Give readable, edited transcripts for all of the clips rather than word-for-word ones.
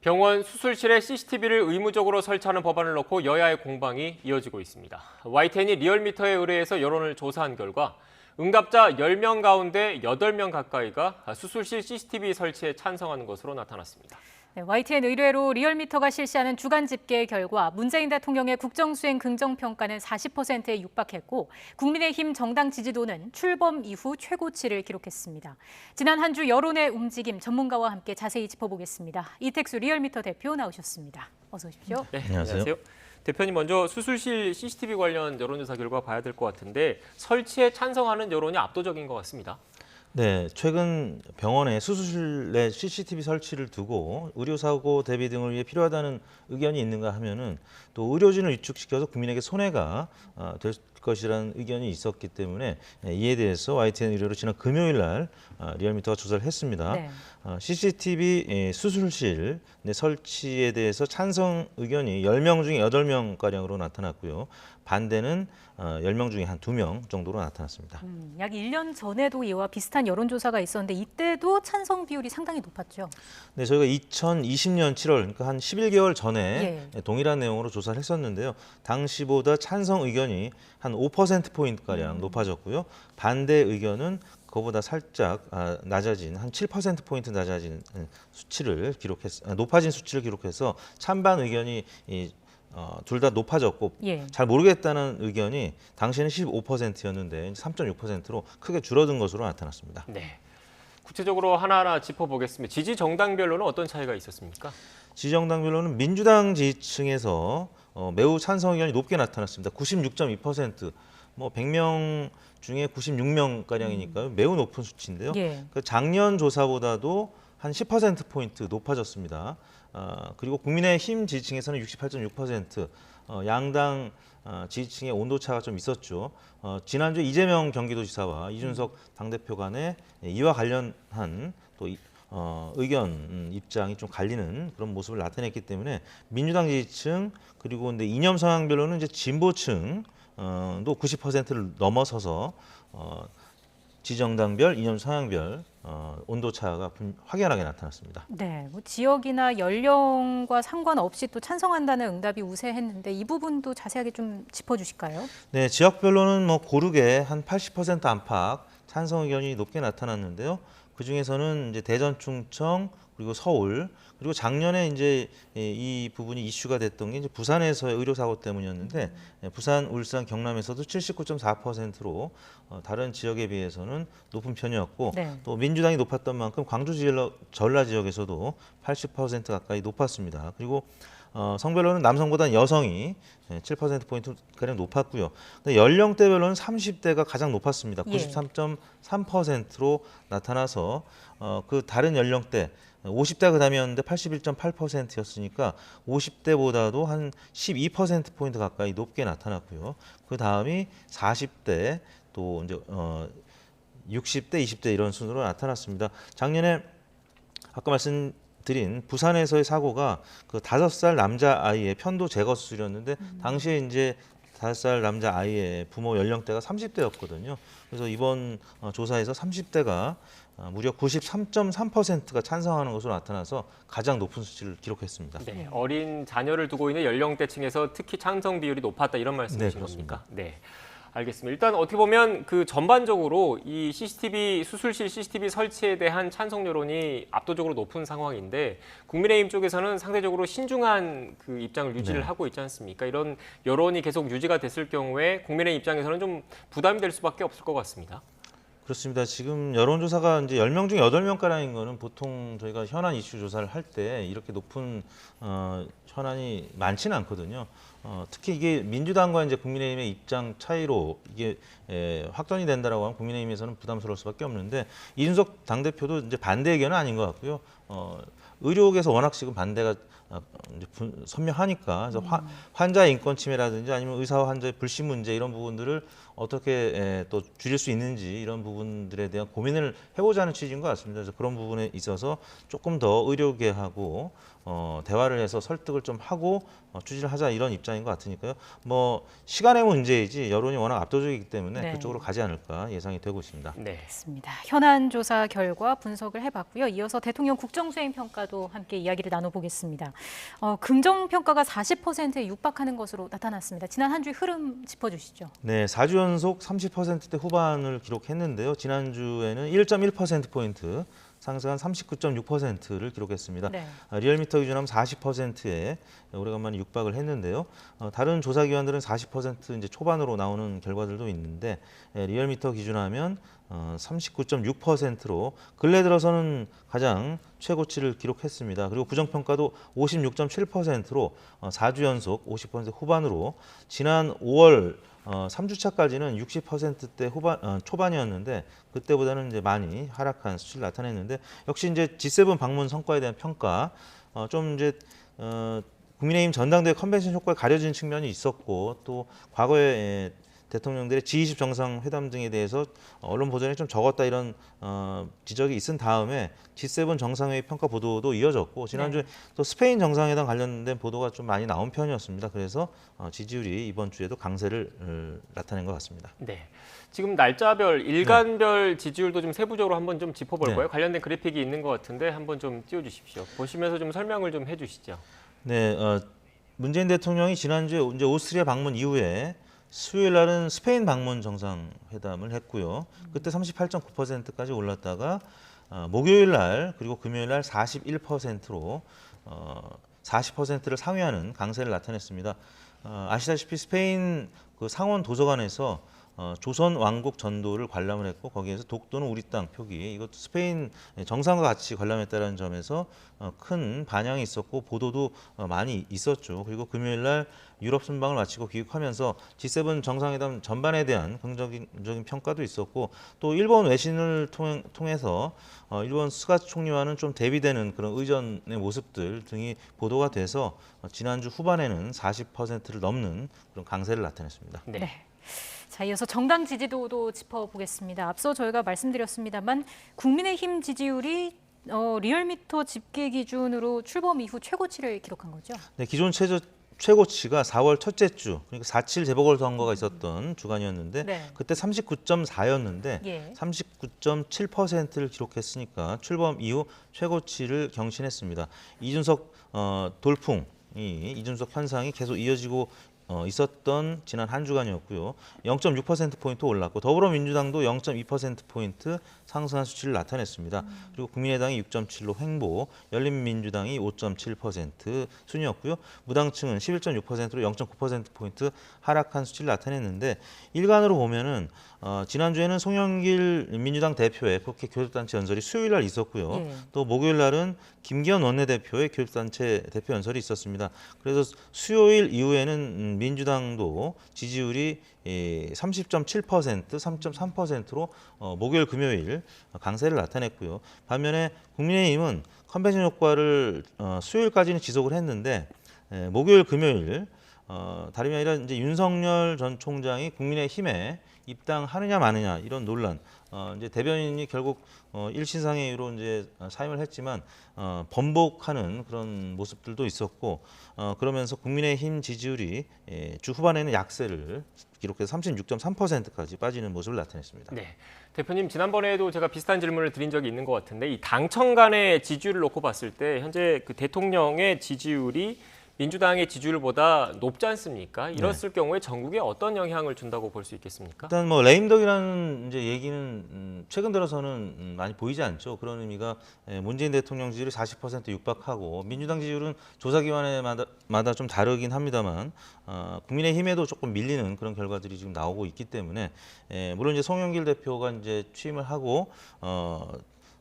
병원 수술실에 CCTV를 의무적으로 설치하는 법안을 놓고 여야의 공방이 이어지고 있습니다. YTN이 리얼미터에 의뢰해서 여론을 조사한 결과 응답자 10명 가운데 8명 가까이가 수술실 CCTV 설치에 찬성하는 것으로 나타났습니다. 네, YTN 의뢰로 리얼미터가 실시하는 주간 집계 결과 문재인 대통령의 국정수행 긍정평가는 40%에 육박했고 국민의힘 정당 지지도는 출범 이후 최고치를 기록했습니다. 지난 한 주 여론의 움직임 전문가와 함께 자세히 짚어보겠습니다. 이택수 리얼미터 대표 나오셨습니다. 어서 오십시오. 네, 안녕하세요. 대표님 먼저 수술실 CCTV 관련 여론조사 결과 봐야 될 것 같은데 설치에 찬성하는 여론이 압도적인 것 같습니다. 네, 최근 병원에 수술실 내 CCTV 설치를 두고 의료사고 대비 등을 위해 필요하다는 의견이 있는가 하면은 또 의료진을 위축시켜서 국민에게 손해가 될 것이라는 의견이 있었기 때문에 이에 대해서 YTN 의뢰로 지난 금요일 날 리얼미터가 조사를 했습니다. 네. CCTV 수술실 내 설치에 대해서 찬성 의견이 10명 중에 8명가량으로 나타났고요. 반대는 10명 중에 한 2명 정도로 나타났습니다. 약 1년 전에도 이와 비슷한 여론조사가 있었는데 이때도 찬성 비율이 상당히 높았죠. 네, 저희가 2020년 7월, 그러니까 한 11개월 전에 동일한 내용으로 조사를 했었는데요. 당시보다 찬성 의견이 한 5%포인트가량 높아졌고요. 반대 의견은 그거보다 살짝 낮아진, 한 7%포인트 낮아진 수치를 높아진 수치를 기록해서 찬반 의견이 둘 다 높아졌고 잘 모르겠다는 의견이 당시에는 15%였는데 3.6%로 크게 줄어든 것으로 나타났습니다. 네, 구체적으로 하나하나 짚어보겠습니다. 지지 정당별로는 어떤 차이가 있었습니까? 지정당별로는 민주당 지지층에서 매우 찬성 의견이 높게 나타났습니다. 96.2%, 뭐 100명 중에 96명가량이니까요. 매우 높은 수치인데요. 그 작년 조사보다도 한 10%포인트 높아졌습니다. 그리고 국민의힘 지지층에서는 68.6%, 양당 지지층의 온도차가 좀 있었죠. 지난주 이재명 경기도지사와 이준석 당대표 간에 이와 관련한 또 의견, 입장이 좀 갈리는 그런 모습을 나타냈기 때문에 민주당 지지층 그리고 근데 이념 성향별로는 이제 진보층도 90%를 넘어서서 지정당별, 이념 성향별 온도차가 확연하게 나타났습니다. 네, 뭐 지역이나 연령과 상관없이 또 찬성한다는 응답이 우세했는데 이 부분도 자세하게 좀 짚어주실까요? 네, 지역별로는 뭐 고르게 한 80% 안팎 찬성 의견이 높게 나타났는데요. 그 중에서는 이제 대전, 충청 그리고 서울 그리고 작년에 이제 이 부분이 이슈가 됐던 게 이제 부산에서의 의료 사고 때문이었는데 부산, 울산, 경남에서도 79.4%로 다른 지역에 비해서는 높은 편이었고 또 민주당이 높았던 만큼 광주 전라 지역에서도 80% 가까이 높았습니다. 그리고 성별로는 남성보다는 여성이 7%포인트 가량 높았고요. 근데 연령대별로는 30대가 가장 높았습니다. 93.3%로 나타나서 그 다른 연령대 50대가 그 다음이었는데 81.8%였으니까 50대보다도 한 12%포인트 가까이 높게 나타났고요. 그 다음이 40대 또 이제 60대, 20대 이런 순으로 나타났습니다. 작년에 아까 말씀드린 부산에서의 사고가 그 5살 남자 아이의 편도 제거 수술이었는데 당시에 이제 5살 남자 아이의 부모 연령대가 30대였거든요. 그래서 이번 조사에서 30대가 무려 93.3%가 찬성하는 것으로 나타나서 가장 높은 수치를 기록했습니다. 네, 어린 자녀를 두고 있는 연령대층에서 특히 찬성 비율이 높았다 이런 말씀이신 겁니까? 네. 알겠습니다. 일단 어떻게 보면 그 전반적으로 이 CCTV 수술실 CCTV 설치에 대한 찬성 여론이 압도적으로 높은 상황인데 국민의힘 쪽에서는 상대적으로 신중한 그 입장을 유지를 하고 있지 않습니까? 이런 여론이 계속 유지가 됐을 경우에 국민의힘 입장에서는 좀 부담이 될 수밖에 없을 것 같습니다. 그렇습니다. 지금 여론조사가 이제 10명 중에 8명가량인 거는 보통 저희가 현안 이슈 조사를 할 때 이렇게 높은 현안이 많지는 않거든요. 특히 이게 민주당과 이제 국민의힘의 입장 차이로 이게 확정이 된다라고 하면 국민의힘에서는 부담스러울 수밖에 없는데 이준석 당대표도 이제 반대 의견은 아닌 것 같고요. 의료계에서 워낙 지금 반대가 이제 선명하니까 그래서 환자 인권 침해라든지 아니면 의사와 환자의 불신 문제 이런 부분들을 어떻게 또 줄일 수 있는지 이런 부분들에 대한 고민을 해보자는 취지인 것 같습니다. 그래서 그런 부분에 있어서 조금 더 의료계하고 대화를 해서 설득을 좀 하고 추진을 하자 이런 입장인 것 같으니까요. 뭐 시간의 문제이지 여론이 워낙 압도적이기 때문에 네. 그쪽으로 가지 않을까 예상이 되고 있습니다. 네. 그렇습니다. 현안 조사 결과 분석을 해봤고요. 이어서 대통령 국정수행 평가도 함께 이야기를 나눠보겠습니다. 긍정 평가가 40%에 육박하는 것으로 나타났습니다. 지난 한 주의 흐름 짚어주시죠. 네, 4주 연속 30%대 후반을 기록했는데요. 지난주에는 1.1%포인트 상승한 39.6%를 기록했습니다. 네. 리얼미터 기준하면 40%에 오래간만에 육박을 했는데요. 다른 조사 기관들은 40% 이제 초반으로 나오는 결과들도 있는데 리얼미터 기준하면 39.6%로 근래 들어서는 가장 최고치를 기록했습니다. 그리고 부정평가도 56.7%로 4주 연속 50% 후반으로 지난 5월 3주차까지는 60%대 초반이었는데 그때보다는 이제 많이 하락한 수치를 나타냈는데 역시 이제 G7 방문 성과에 대한 평가 좀 이제 국민의힘 전당대회 컨벤션 효과에 가려진 측면이 있었고 또 과거에 대통령들의 G20 정상회담 등에 대해서 언론 보도에 좀 적었다 이런 지적이 있은 다음에 G7 정상회의 평가 보도도 이어졌고 지난주에 네. 또 스페인 정상회담 관련된 보도가 좀 많이 나온 편이었습니다. 그래서 지지율이 이번 주에도 강세를 나타낸 것 같습니다. 네. 지금 날짜별, 일간별 지지율도 좀 세부적으로 한번 좀 짚어볼까요? 네. 관련된 그래픽이 있는 것 같은데 한번 좀 띄워주십시오. 보시면서 좀 설명을 좀 해주시죠. 네, 문재인 대통령이 지난주에 이제 오스트리아 방문 이후에 수요일 날은 스페인 방문 정상회담을 했고요. 그때 38.9%까지 올랐다가 목요일 날 그리고 금요일 날 41%로 40%를 상회하는 강세를 나타냈습니다. 아시다시피 스페인 그 상원 도서관에서 조선 왕국 전도를 관람을 했고 거기에서 독도는 우리 땅 표기 이것도 스페인 정상과 같이 관람했다는 점에서 큰 반향이 있었고 보도도 많이 있었죠. 그리고 금요일 날 유럽 순방을 마치고 귀국하면서 G7 정상회담 전반에 대한 긍정적인 평가도 있었고 또 일본 외신을 통해서 일본 스가 총리와는 좀 대비되는 그런 의전의 모습들 등이 보도가 돼서 지난주 후반에는 40%를 넘는 그런 강세를 나타냈습니다. 네. 네. 자, 이어서 정당 지지도도 짚어보겠습니다. 앞서 저희가 말씀드렸습니다만 국민의힘 지지율이 리얼미터 집계 기준으로 출범 이후 최고치를 기록한 거죠. 네, 기존 최고치가 4월 첫째 주, 그러니까 4.7 재보궐선거가 있었던 주간이었는데 네. 그때 39.4였는데 예. 39.7%를 기록했으니까 출범 이후 최고치를 경신했습니다. 이준석 돌풍이 이준석 현상이 계속 이어지고 있었던 지난 한 주간이었고요. 0.6%포인트 올랐고 더불어민주당도 0.2%포인트 상승한 수치를 나타냈습니다. 그리고 국민의당이 6.7로 횡보, 열린민주당이 5.7% 순이었고요. 무당층은 11.6%로 0.9%포인트 하락한 수치를 나타냈는데 일간으로 보면은 지난주에는 송영길 민주당 대표의 국회 교섭단체 연설이 수요일 날 있었고요. 예. 또 목요일 날은 김기현 원내대표의 교섭단체 대표 연설이 있었습니다. 그래서 수요일 이후에는 민주당도 지지율이 30.7%, 3.3%로 목요일, 금요일 강세를 나타냈고요. 반면에 국민의힘은 컨벤션 효과를 수요일까지는 지속을 했는데 목요일, 금요일 다름이 아니라 이제 윤석열 전 총장이 국민의힘에 입당하느냐 마느냐 이런 논란. 이제 대변인이 결국 1신상회의로 이제 사임을 했지만 번복하는 그런 모습들도 있었고 그러면서 국민의힘 지지율이 주 후반에는 약세를 기록해서 36.3%까지 빠지는 모습을 나타냈습니다. 네. 대표님, 지난번에도 제가 비슷한 질문을 드린 적이 있는 것 같은데 이 당청 간의 지지율을 놓고 봤을 때 현재 그 대통령의 지지율이 민주당의 지지율보다 높지 않습니까? 이랬을 경우에 전국에 어떤 영향을 준다고 볼 수 있겠습니까? 일단 뭐 레임덕이라는 이제 얘기는 최근 들어서는 많이 보이지 않죠. 그런 의미가 문재인 대통령 지지율이 40% 육박하고 민주당 지지율은 조사기관마다 좀 다르긴 합니다만 국민의힘에도 조금 밀리는 그런 결과들이 지금 나오고 있기 때문에 물론 이제 송영길 대표가 이제 취임을 하고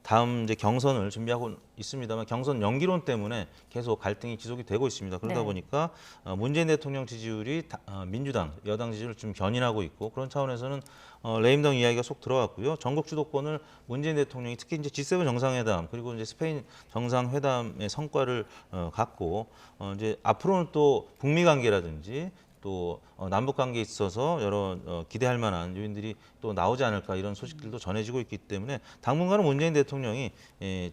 다음 이제 경선을 준비하고 있습니다만 경선 연기론 때문에 계속 갈등이 지속이 되고 있습니다. 그러다 네. 보니까 문재인 대통령 지지율이 민주당, 여당 지지율을 좀 견인하고 있고 그런 차원에서는 레임덕 이야기가 속 들어왔고요. 전국 주도권을 문재인 대통령이 특히 이제 G7 정상회담 그리고 이제 스페인 정상회담의 성과를 갖고 이제 앞으로는 또 북미 관계라든지 또 남북 관계에 있어서 여러 기대할 만한 요인들이 또 나오지 않을까 이런 소식들도 전해지고 있기 때문에 당분간은 문재인 대통령이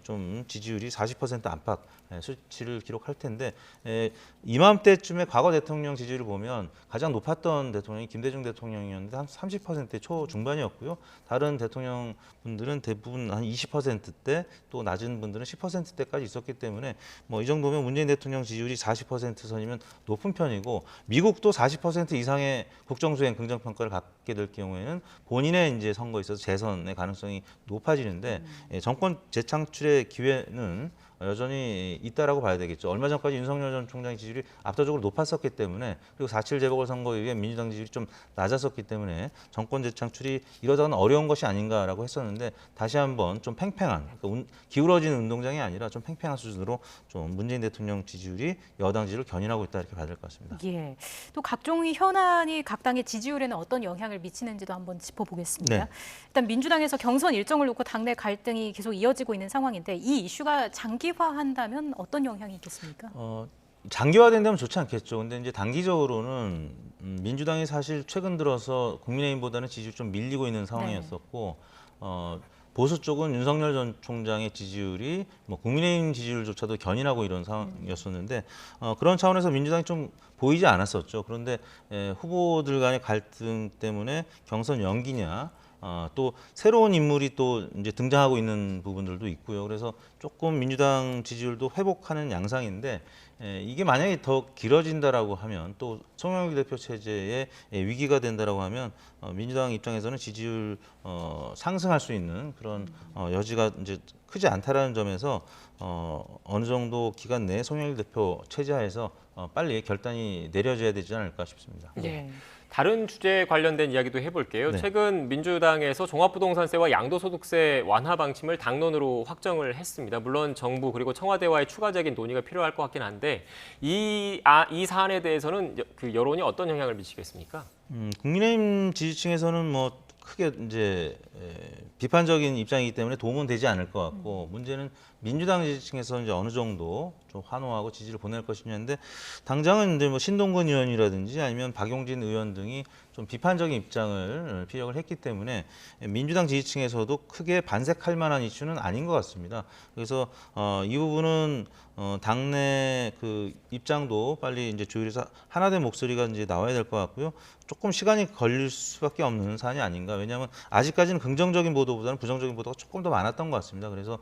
좀 지지율이 40% 안팎 수치를 기록할 텐데 이맘때쯤에 과거 대통령 지지율을 보면 가장 높았던 대통령이 김대중 대통령이었는데 한 30% 초중반이었고요. 다른 대통령 분들은 대부분 한 20%대 또 낮은 분들은 10%대까지 있었기 때문에 뭐 이 정도면 문재인 대통령 지지율이 40% 선이면 높은 편이고 미국도 40% 이상의 국정수행 긍정평가를 갖게 될 경우에는 본인의 이제 선거에 있어서 재선의 가능성이 높아지는데 정권 재창출의 기회는 여전히 있다라고 봐야 되겠죠. 얼마 전까지 윤석열 전 총장의 지지율이 압도적으로 높았었기 때문에 그리고 4.7 재보궐선거에 의해 민주당 지지율이 좀 낮았었기 때문에 정권 재창출이 이러다가는 어려운 것이 아닌가라고 했었는데 다시 한번 좀 팽팽한 그러니까 기울어진 운동장이 아니라 좀 팽팽한 수준으로 좀 문재인 대통령 지지율이 여당 지지율을 견인하고 있다 이렇게 봐야 될 것 같습니다. 예. 또 각종 현안이 각 당의 지지율에는 어떤 영향을 미치는지도 한번 짚어보겠습니다. 네. 일단 민주당에서 경선 일정을 놓고 당내 갈등이 계속 이어지고 있는 상황인데 이 이슈가 장기화한다면 어떤 영향이 있겠습니까? 장기화된다면 좋지 않겠죠. 근데 이제 단기적으로는 민주당이 사실 최근 들어서 국민의힘보다는 지지율이 좀 밀리고 있는 상황이었었고 보수 쪽은 윤석열 전 총장의 지지율이 뭐 국민의힘 지지율조차도 견인하고 이런 상황이었었는데 그런 차원에서 민주당이 좀 보이지 않았었죠. 그런데 후보들 간의 갈등 때문에 경선 연기냐 또 새로운 인물이 또 이제 등장하고 있는 부분들도 있고요. 그래서 조금 민주당 지지율도 회복하는 양상인데 이게 만약에 더 길어진다라고 하면 또 송영길 대표 체제에 위기가 된다라고 하면 민주당 입장에서는 지지율 상승할 수 있는 그런 여지가 이제 크지 않다라는 점에서 어느 정도 기간 내에 송영길 대표 체제하에서 빨리 결단이 내려져야 되지 않을까 싶습니다. 네. 다른 주제에 관련된 이야기도 해볼게요. 네. 최근 민주당에서 종합부동산세와 양도소득세 완화 방침을 당론으로 확정을 했습니다. 물론 정부 그리고 청와대와의 추가적인 논의가 필요할 것 같긴 한데 이 사안에 대해서는 그 여론이 어떤 영향을 미치겠습니까? 국민의힘 지지층에서는 뭐 크게 이제 비판적인 입장이기 때문에 도움은 되지 않을 것 같고 문제는 민주당 지지층에서 이제 어느 정도 좀 환호하고 지지를 보낼 것이냐인데 당장은 이제 뭐 신동근 의원이라든지 아니면 박용진 의원 등이 좀 비판적인 입장을 피력을 했기 때문에 민주당 지지층에서도 크게 반색할 만한 이슈는 아닌 것 같습니다. 그래서 이 부분은 당내 그 입장도 빨리 이제 조율해서 하나된 목소리가 이제 나와야 될 것 같고요. 조금 시간이 걸릴 수밖에 없는 사안이 아닌가. 왜냐하면 아직까지는 긍정적인 보도보다는 부정적인 보도가 조금 더 많았던 것 같습니다. 그래서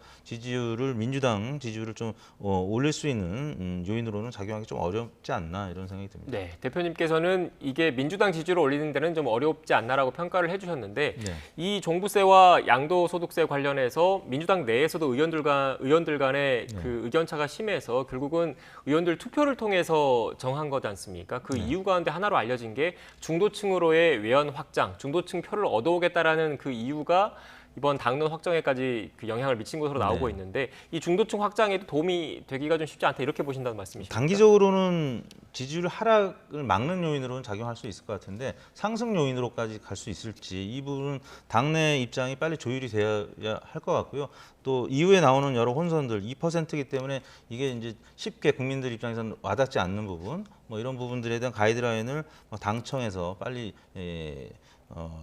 민주당 지지율을 좀 올릴 수 있는 요인으로는 작용하기 좀 어렵지 않나 이런 생각이 듭니다. 네, 대표님께서는 이게 민주당 지지율을 올리는 데는 좀 어렵지 않나라고 평가를 해주셨는데 네. 이 종부세와 양도소득세 관련해서 민주당 내에서도 의원들 간의 그 의견차가 심해서 결국은 의원들 투표를 통해서 정한 거지 않습니까? 그 이유 가운데 하나로 알려진 게 중도층으로의 외연 확장, 중도층 표를 얻어오겠다라는 그 이유가 이번 당론 확정에까지 그 영향을 미친 것으로 나오고 있는데 이 중도층 확장에도 도움이 되기가 좀 쉽지 않다 이렇게 보신다는 말씀이십니까? 단기적으로는 지지율 하락을 막는 요인으로는 작용할 수 있을 것 같은데 상승 요인으로까지 갈 수 있을지 이 부분은 당내 입장이 빨리 조율이 되어야 할 것 같고요. 또 이후에 나오는 여러 혼선들 2%이기 때문에 이게 이제 쉽게 국민들 입장에서는 와닿지 않는 부분 뭐 이런 부분들에 대한 가이드라인을 당청에서 빨리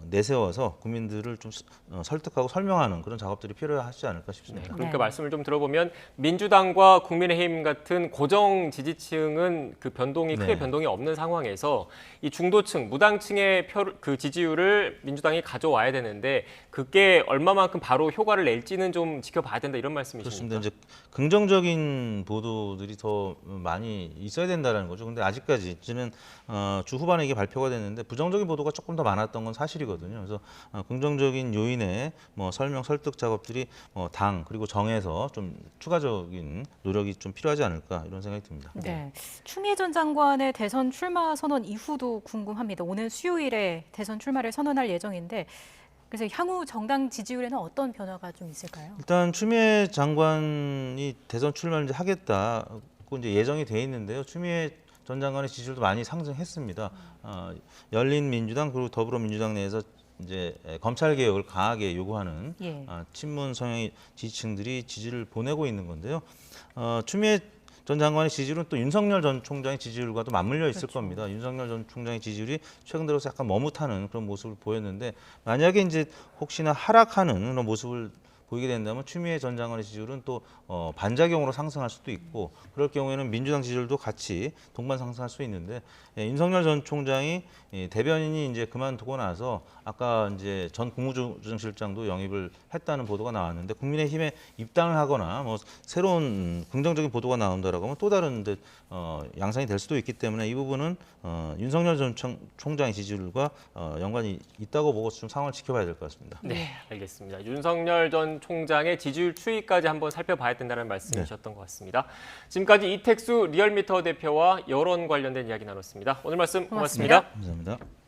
내세워서 국민들을 좀 설득하고 설명하는 그런 작업들이 필요하지 않을까 싶습니다. 그러니까 말씀을 좀 들어보면 민주당과 국민의힘 같은 고정 지지층은 그 변동이 크게 변동이 없는 상황에서 이 중도층, 무당층의 그 지지율을 민주당이 가져와야 되는데 그게 얼마만큼 바로 효과를 낼지는 좀 지켜봐야 된다 이런 말씀이십니까? 그렇습니다. 이제 긍정적인 보도들이 더 많이 있어야 된다는 거죠. 근데 아직까지는 주 후반에 이게 발표가 됐는데 부정적인 보도가 조금 더 많았던 건 사실이거든요. 그래서 긍정적인 요인의 뭐 설명 설득 작업들이 당 그리고 정에서 좀 추가적인 노력이 좀 필요하지 않을까 이런 생각이 듭니다. 네. 추미애 전 장관의 대선 출마 선언 이후도 궁금합니다. 오늘 수요일에 대선 출마를 선언할 예정인데 그래서 향후 정당 지지율에는 어떤 변화가 좀 있을까요? 일단 추미애 장관이 대선 출마를 이제 하겠다고 이제 예정이 돼 있는데요. 추미애 전 장관의 지지율도 많이 상승했습니다. 열린민주당 그리고 더불어민주당 내에서 이제 검찰 개혁을 강하게 요구하는 친문 성향의 지지층들이 지지를 보내고 있는 건데요. 추미애 전 장관의 지지율은 또 윤석열 전 총장의 지지율과도 맞물려 있을 겁니다. 윤석열 전 총장의 지지율이 최근 들어서 약간 머뭇하는 그런 모습을 보였는데 만약에 이제 혹시나 하락하는 그런 모습을 보이게 된다면 추미애 전 장관의 지지율은 또 반작용으로 상승할 수도 있고 그럴 경우에는 민주당 지지율도 같이 동반 상승할 수 있는데 윤석열 전 총장이 대변인이 이제 그만두고 나서 아까 이제 전 국무조정실장도 영입을 했다는 보도가 나왔는데 국민의힘에 입당을 하거나 뭐 새로운 긍정적인 보도가 나온다라고 하면 또 다른 데 양상이 될 수도 있기 때문에 이 부분은 윤석열 전 총장의 지지율과 연관이 있다고 보고 좀 상황을 지켜봐야 될 것 같습니다. 네, 알겠습니다. 윤석열 전 총장의 지지율 추이까지 한번 살펴봐야 된다는 말씀이셨던 것 같습니다. 지금까지 이택수 리얼미터 대표와 여론 관련된 이야기 나눴습니다. 오늘 말씀 고맙습니다. 감사합니다.